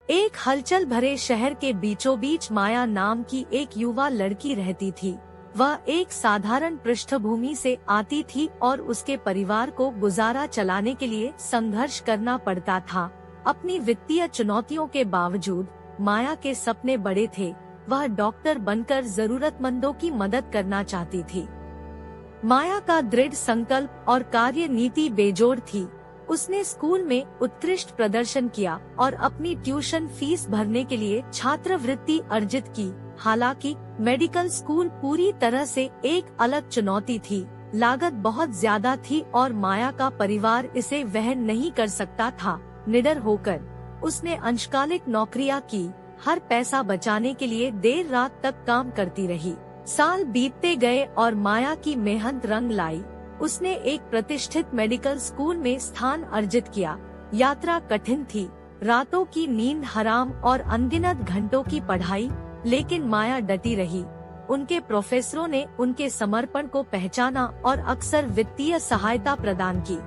एक हलचल भरे शहर के बीचों बीच माया नाम की एक युवा लड़की रहती थी। वह एक साधारण पृष्ठभूमि से आती थी और उसके परिवार को गुजारा चलाने के लिए संघर्ष करना पड़ता था। अपनी वित्तीय चुनौतियों के बावजूद माया के सपने बड़े थे। वह डॉक्टर बनकर जरूरतमंदों की मदद करना चाहती थी। माया का दृढ़ संकल्प और कार्य नीति बेजोड़ थी। उसने स्कूल में उत्कृष्ट प्रदर्शन किया और अपनी ट्यूशन फीस भरने के लिए छात्रवृत्ति अर्जित की। हालांकि मेडिकल स्कूल पूरी तरह से एक अलग चुनौती थी। लागत बहुत ज्यादा थी और माया का परिवार इसे वहन नहीं कर सकता था। निडर होकर उसने अंशकालिक नौकरियां की। हर पैसा बचाने के लिए देर रात तक काम करती रही। साल बीतते गए और माया की मेहनत रंग लाई। उसने एक प्रतिष्ठित मेडिकल स्कूल में स्थान अर्जित किया। यात्रा कठिन थी, रातों की नींद हराम और अनगिनत घंटों की पढ़ाई, लेकिन माया डटी रही। उनके प्रोफेसरों ने उनके समर्पण को पहचाना और अक्सर वित्तीय सहायता प्रदान की।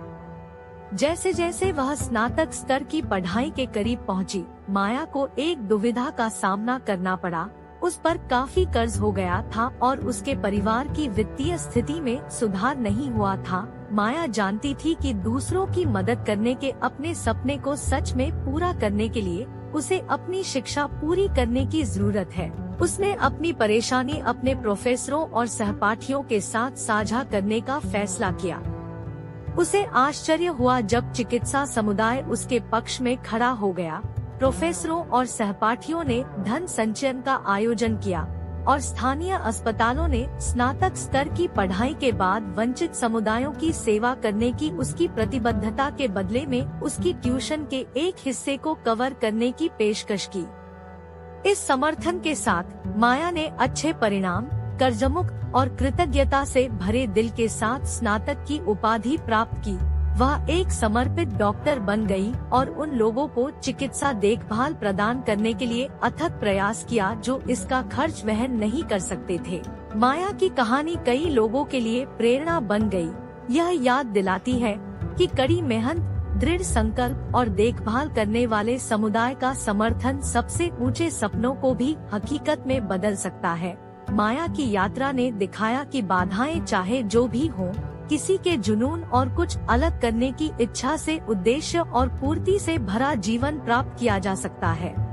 जैसे जैसे वह स्नातक स्तर की पढ़ाई के करीब पहुंची, माया को एक दुविधा का सामना करना पड़ा। उस पर काफी कर्ज हो गया था और उसके परिवार की वित्तीय स्थिति में सुधार नहीं हुआ था। माया जानती थी कि दूसरों की मदद करने के अपने सपने को सच में पूरा करने के लिए उसे अपनी शिक्षा पूरी करने की जरूरत है। उसने अपनी परेशानी अपने प्रोफेसरों और सहपाठियों के साथ साझा करने का फैसला किया। उसे आश्चर्य हुआ जब चिकित्सा समुदाय उसके पक्ष में खड़ा हो गया। प्रोफेसरों और सहपाठियों ने धन संचयन का आयोजन किया और स्थानीय अस्पतालों ने स्नातक स्तर की पढ़ाई के बाद वंचित समुदायों की सेवा करने की उसकी प्रतिबद्धता के बदले में उसकी ट्यूशन के एक हिस्से को कवर करने की पेशकश की। इस समर्थन के साथ माया ने अच्छे परिणाम, कर्जमुक्त और कृतज्ञता से भरे दिल के साथ स्नातक की उपाधि प्राप्त की। वह एक समर्पित डॉक्टर बन गई और उन लोगों को चिकित्सा देखभाल प्रदान करने के लिए अथक प्रयास किया जो इसका खर्च वहन नहीं कर सकते थे। माया की कहानी कई लोगों के लिए प्रेरणा बन गई। यह याद दिलाती है कि कड़ी मेहनत, दृढ़ संकल्प और देखभाल करने वाले समुदाय का समर्थन सबसे ऊंचे सपनों को भी हकीकत में बदल सकता है। माया की यात्रा ने दिखाया कि बाधाएं चाहे जो भी हों, किसी के जुनून और कुछ अलग करने की इच्छा से उद्देश्य और पूर्ति से भरा जीवन प्राप्त किया जा सकता है।